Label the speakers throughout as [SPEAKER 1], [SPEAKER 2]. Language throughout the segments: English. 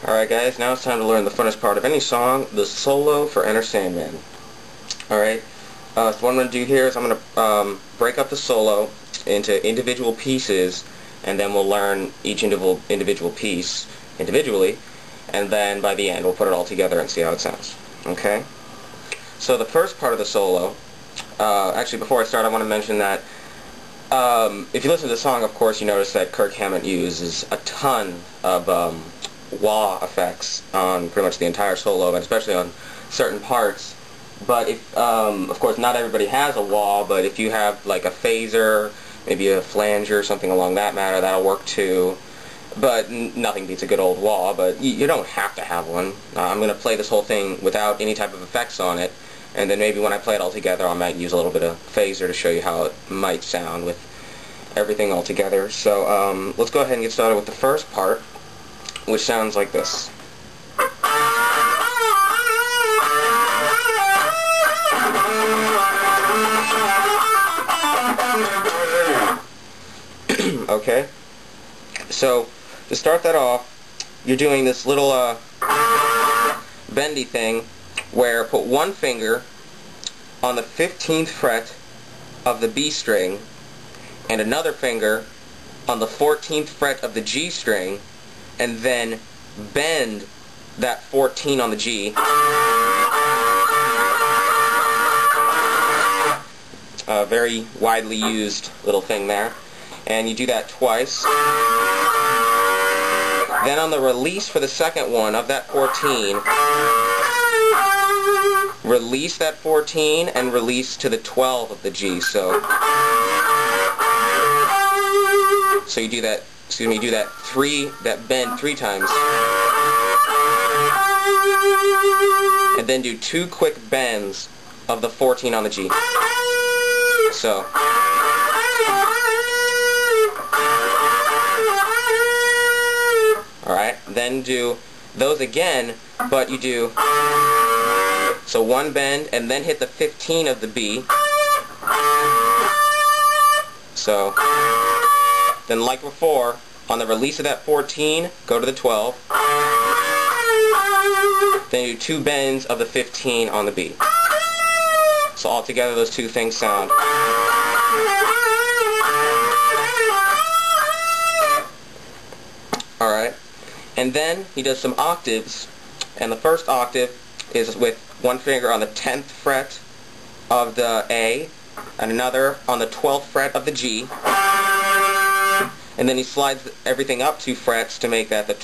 [SPEAKER 1] Alright guys, now it's time to learn the funnest part of any song, the solo for Enter Sandman. Alright, so what I'm going to do here is I'm going to break up the solo into individual pieces, and then we'll learn each individual piece individually, and then by the end we'll put it all together and see how it sounds. Okay? So the first part of the solo, actually before I start I want to mention that if you listen to the song, of course, you notice that Kirk Hammett uses a ton of wah effects on pretty much the entire solo, and especially on certain parts. But if, of course, not everybody has a wah, but if you have like a phaser, maybe a flanger, something along that matter, that'll work too. But nothing beats a good old wah, but you don't have to have one. I'm going to play this whole thing without any type of effects on it, and then maybe when I play it all together I might use a little bit of phaser to show you how it might sound with everything all together. So let's go ahead and get started with the first part, which sounds like this. Okay, so to start that off, you're doing this little bendy thing where put one finger on the 15th fret of the B string and another finger on the 14th fret of the G string, and then bend that 14 on the G. A very widely used little thing there. And you do that twice. Then on the release for the second one of that 14, release that 14 and release to the 12 of the G. So you do that, you do that bend 3 times. And then do 2 quick bends of the 14 on the G. So alright, then do those again, but you do, so one bend and then hit the 15 of the B. So then, like before, on the release of that 14, go to the 12. Then you do 2 bends of the 15 on the B. So altogether those two things sound. Alright. And then he does some octaves, and the first octave is with one finger on the 10th fret of the A, and another on the 12th fret of the G. And then he slides everything up 2 frets to make that the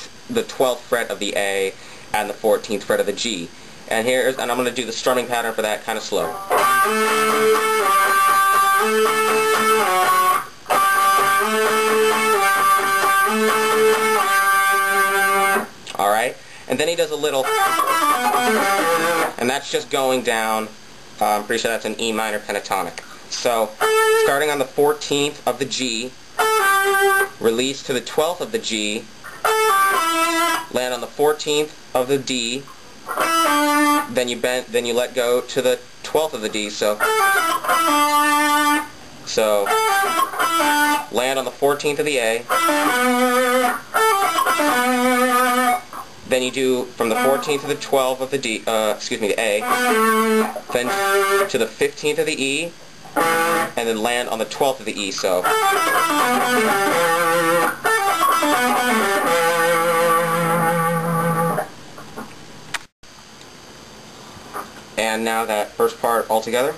[SPEAKER 1] 12th fret of the A and the 14th fret of the G. And I'm going to do the strumming pattern for that kind of slow. Alright, and then he does a little, and that's just going down. I'm pretty sure that's an E minor pentatonic. So, starting on the 14th of the G, release to the 12th of the G, land on the 14th of the D, then you let go to the 12th of the D, so land on the 14th of the A, then you do from the 14th to the 12th of the D, the A, then to the 15th of the E, and then land on the 12th of the E, so. And now that first part all together.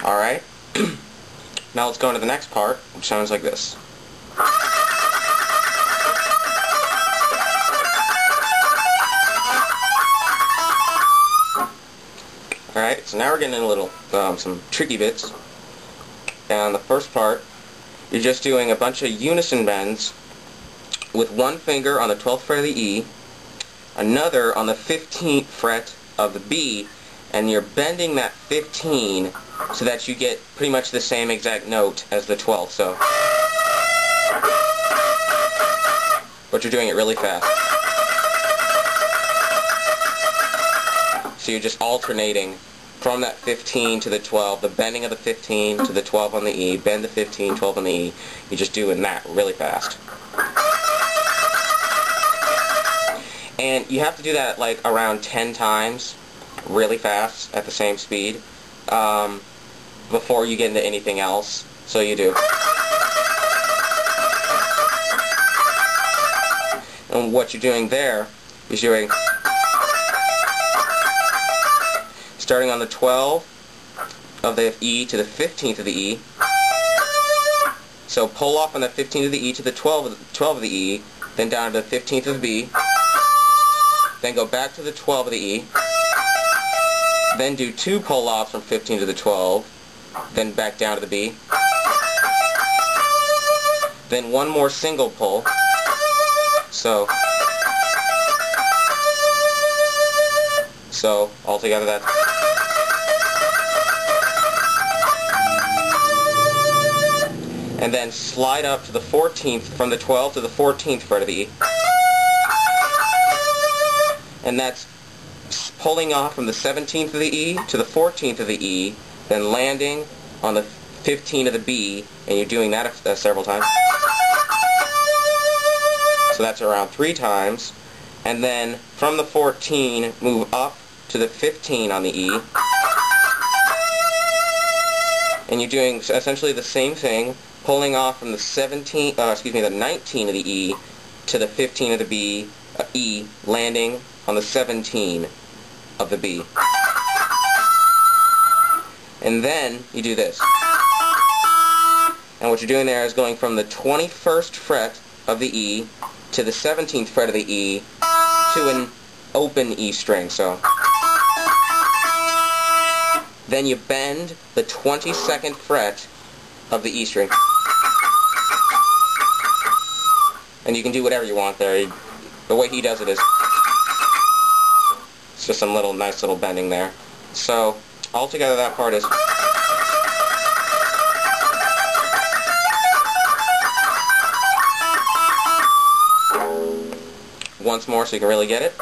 [SPEAKER 1] Alright. Now let's go into the next part, which sounds like this. Alright, so now we're getting into a little, some tricky bits. And the first part, you're just doing a bunch of unison bends with one finger on the 12th fret of the E, another on the 15th fret of the B, and you're bending that 15 so that you get pretty much the same exact note as the 12th, so. But you're doing it really fast. So you're just alternating from that 15 to the 12, the bending of the 15 to the 12 on the E, bend the 15, 12 on the E. You're just doing that really fast. And you have to do that like around 10 times really fast at the same speed before you get into anything else. So you do. And what you're doing there is doing starting on the 12 of the E to the 15th of the E. So pull off on the 15th of the E to the 12 of the E, then down to the 15th of the B, then go back to the 12 of the E, then do 2 pull-offs from 15 to the 12, then back down to the B, then 1 more single pull, so altogether that's and then slide up to the 14th, from the 12th to the 14th fret of the E. And that's pulling off from the 17th of the E to the 14th of the E, then landing on the 15th of the B, and you're doing that several times. So that's around 3 times. And then from the 14, move up to the 15 on the E. And you're doing essentially the same thing, pulling off from the the 19 of the E to the 15 of the B, E, landing on the 17 of the B. And then you do this. And what you're doing there is going from the 21st fret of the E to the 17th fret of the E to an open E string. So then you bend the 22nd fret of the E string. And you can do whatever you want there. The way he does it is it's just some nice little bending there. So altogether that part is once more so you can really get it.